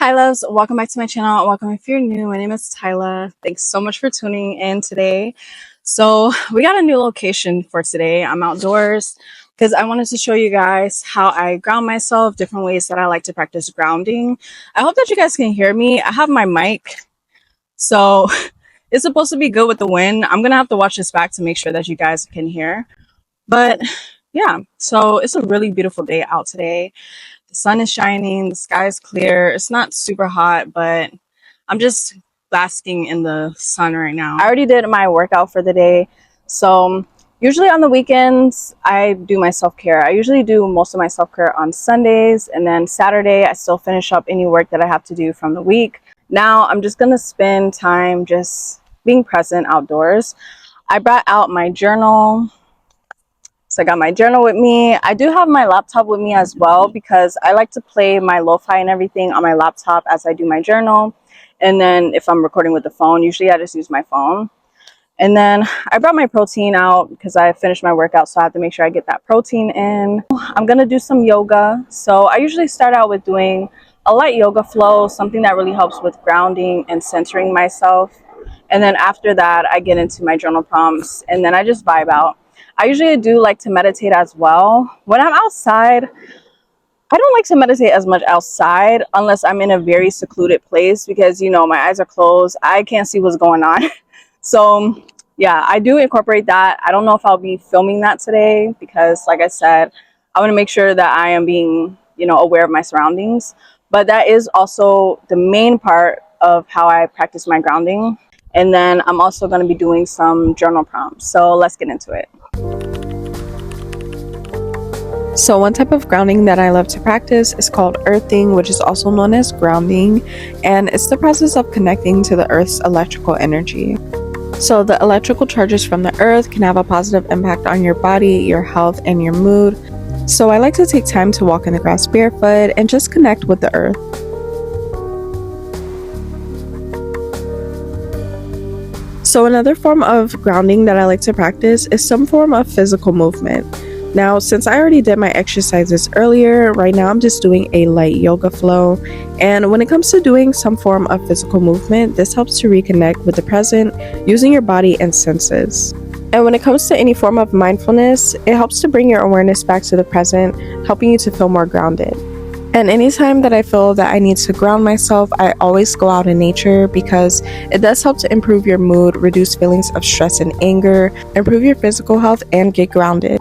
Hi loves, welcome back to my channel. Welcome if you're new. My name is Tyla. Thanks so much for tuning in today. So we got a new location for today. I'm outdoors because I wanted to show you guys how I ground myself, different ways that I like to practice grounding. I hope that you guys can hear me. I have my mic, so it's supposed to be good with the wind. I'm gonna have to watch this back to make sure that you guys can hear. But yeah, so it's a really beautiful day out today. The sun is shining, the sky is clear. It's not super hot, but I'm just basking in the sun right now. I already did my workout for the day. So usually on the weekends, I do my self-care. I usually do most of my self-care on Sundays, and then Saturday, I still finish up any work that I have to do from the week. Now I'm just gonna spend time just being present outdoors. I brought out my journal. So I got my journal with me. I do have my laptop with me as well because I like to play my lo-fi and everything on my laptop as I do my journal. And then if I'm recording with the phone, usually I just use my phone. And then I brought my protein out because I finished my workout, so I have to make sure I get that protein in. I'm gonna do some yoga. So I usually start out with doing a light yoga flow, something that really helps with grounding and centering myself. And then after that, I get into my journal prompts and then I just vibe out. I usually do like to meditate as well. When I'm outside, I don't like to meditate as much outside unless I'm in a very secluded place because, you know, my eyes are closed. I can't see what's going on. So yeah, I do incorporate that. I don't know if I'll be filming that today because, like I said, I want to make sure that I am being, you know, aware of my surroundings. But that is also the main part of how I practice my grounding. And then I'm also going to be doing some journal prompts. So let's get into it. So one type of grounding that I love to practice is called earthing, which is also known as grounding, and it's the process of connecting to the earth's electrical energy. So the electrical charges from the earth can have a positive impact on your body, your health, and your mood. So I like to take time to walk in the grass barefoot and just connect with the earth. So another form of grounding that I like to practice is some form of physical movement. Now, since I already did my exercises earlier, right now I'm just doing a light yoga flow. And when it comes to doing some form of physical movement, this helps to reconnect with the present using your body and senses. And when it comes to any form of mindfulness, it helps to bring your awareness back to the present, helping you to feel more grounded. And anytime that I feel that I need to ground myself, I always go out in nature because it does help to improve your mood, reduce feelings of stress and anger, improve your physical health, and get grounded.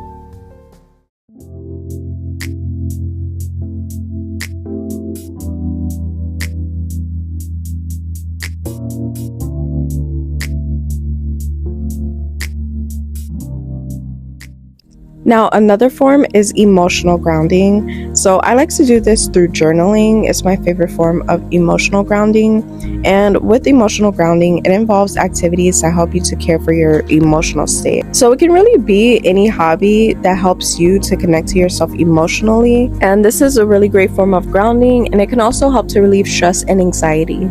Now, another form is emotional grounding. So I like to do this through journaling. It's my favorite form of emotional grounding. And with emotional grounding, it involves activities that help you to care for your emotional state. So it can really be any hobby that helps you to connect to yourself emotionally. And this is a really great form of grounding, and it can also help to relieve stress and anxiety.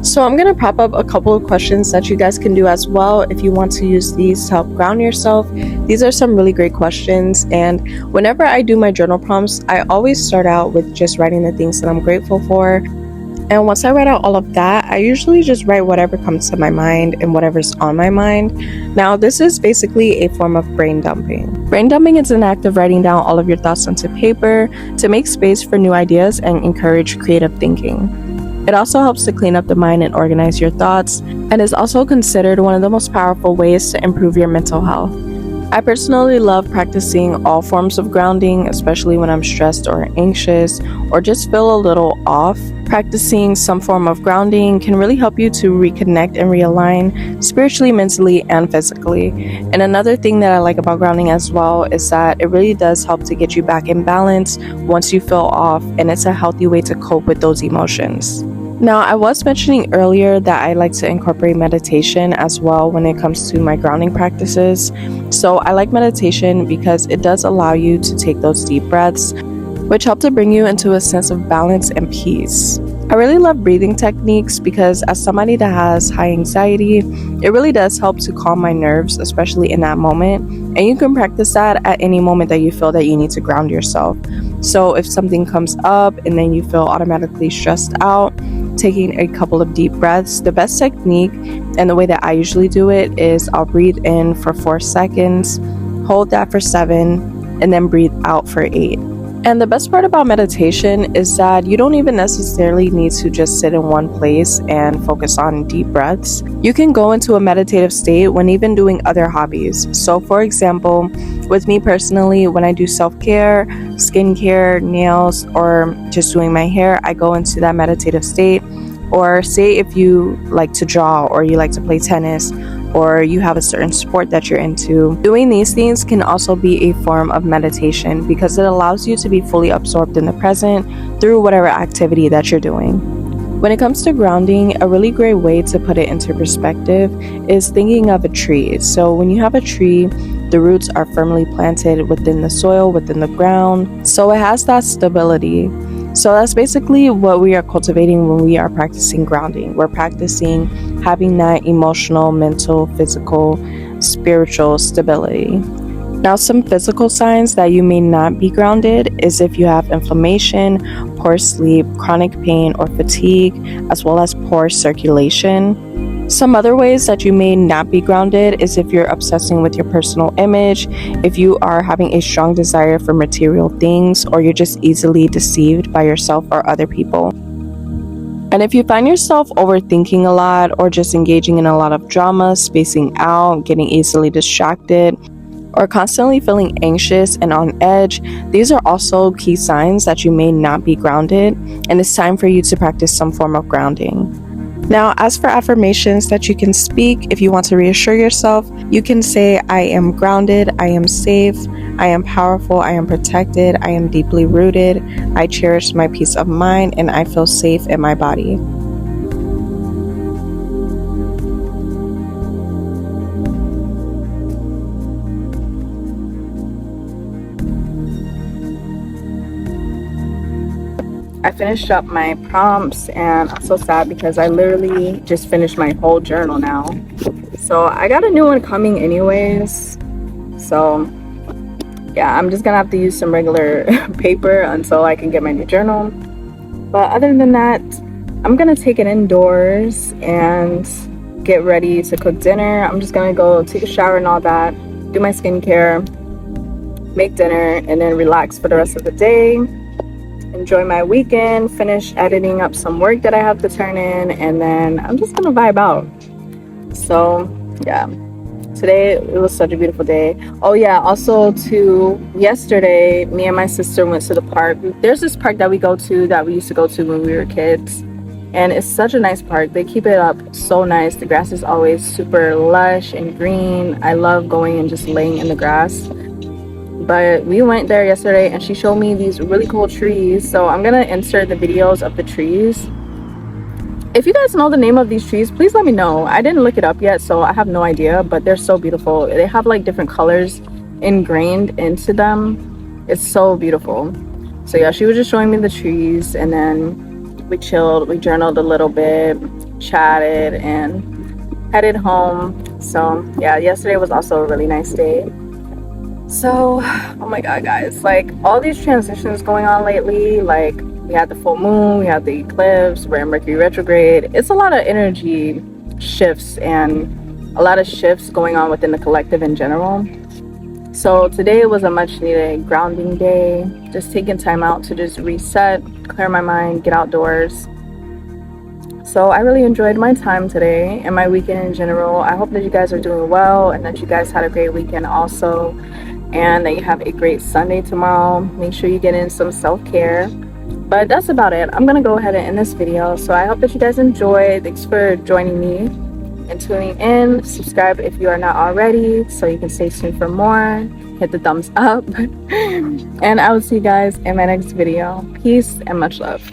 So I'm going to pop up a couple of questions that you guys can do as well if you want to use these to help ground yourself. These are some really great questions, and whenever I do my journal prompts, I always start out with just writing the things that I'm grateful for. And once I write out all of that, I usually just write whatever comes to my mind and whatever's on my mind. Now, this is basically a form of brain dumping. Brain dumping is an act of writing down all of your thoughts onto paper to make space for new ideas and encourage creative thinking. It also helps to clean up the mind and organize your thoughts, and is also considered one of the most powerful ways to improve your mental health. I personally love practicing all forms of grounding, especially when I'm stressed or anxious or just feel a little off. Practicing some form of grounding can really help you to reconnect and realign spiritually, mentally, and physically. And another thing that I like about grounding as well is that it really does help to get you back in balance once you feel off, and it's a healthy way to cope with those emotions. Now, I was mentioning earlier that I like to incorporate meditation as well when it comes to my grounding practices. So I like meditation because it does allow you to take those deep breaths, which help to bring you into a sense of balance and peace. I really love breathing techniques because as somebody that has high anxiety, it really does help to calm my nerves, especially in that moment. And you can practice that at any moment that you feel that you need to ground yourself. So if something comes up and then you feel automatically stressed out, taking a couple of deep breaths, the best technique and the way that I usually do it is I'll breathe in for 4 seconds, hold that for 7, and then breathe out for 8. And the best part about meditation is that you don't even necessarily need to just sit in one place and focus on deep breaths. You can go into a meditative state when even doing other hobbies. So for example, with me personally, when I do self-care, skincare, nails, or just doing my hair, I go into that meditative state. Or say if you like to draw or you like to play tennis or you have a certain sport that you're into, doing these things can also be a form of meditation because it allows you to be fully absorbed in the present through whatever activity that you're doing. When it comes to grounding, a really great way to put it into perspective is thinking of a tree. So when you have a tree, the roots are firmly planted within the soil, within the ground, so it has that stability. So that's basically what we are cultivating when we are practicing grounding. We're practicing having that emotional, mental, physical, spiritual stability. Now, some physical signs that you may not be grounded is if you have inflammation, poor sleep, chronic pain or fatigue, as well as poor circulation. Some other ways that you may not be grounded is if you're obsessing with your personal image, if you are having a strong desire for material things, or you're just easily deceived by yourself or other people. And if you find yourself overthinking a lot or just engaging in a lot of drama, spacing out, getting easily distracted, or constantly feeling anxious and on edge, these are also key signs that you may not be grounded, and it's time for you to practice some form of grounding. Now, as for affirmations that you can speak, if you want to reassure yourself, you can say, I am grounded, I am safe, I am powerful, I am protected, I am deeply rooted, I cherish my peace of mind, and I feel safe in my body. I finished up my prompts and I'm so sad because I literally just finished my whole journal now. So I got a new one coming anyways. So yeah, I'm just gonna have to use some regular paper until I can get my new journal. But other than that, I'm gonna take it indoors and get ready to cook dinner. I'm just gonna go take a shower and all that, do my skincare, make dinner, and then relax for the rest of the day. Enjoy my weekend, finish editing up some work that I have to turn in, and then I'm just gonna vibe out. So yeah, today it was such a beautiful day. Oh yeah, also too, yesterday me and my sister went to the park. There's this park that we go to that we used to go to when we were kids, and it's such a nice park. They keep it up so nice. The grass is always super lush and green. I love going and just laying in the grass. But we went there yesterday and she showed me these really cool trees, so I'm gonna insert the videos of the trees. If you guys know the name of these trees, please let me know. I didn't look it up yet, so I have no idea, but they're so beautiful. They have like different colors ingrained into them. It's so beautiful. So yeah, she was just showing me the trees, and then we chilled, we journaled a little bit, chatted, and headed home. So yeah, yesterday was also a really nice day. So, oh my god guys, like all these transitions going on lately, like we had the full moon, we had the eclipse, we're in Mercury retrograde. It's a lot of energy shifts and a lot of shifts going on within the collective in general. So today was a much needed grounding day, just taking time out to just reset, clear my mind, get outdoors. So I really enjoyed my time today and my weekend in general. I hope that you guys are doing well and that you guys had a great weekend also, and that you have a great Sunday tomorrow. Make sure you get in some self-care. But that's about it. I'm gonna go ahead and end this video. So I hope that you guys enjoyed. Thanks for joining me and tuning in. Subscribe if you are not already so you can stay tuned for more. Hit the thumbs up. And I will see you guys in my next video. Peace and much love.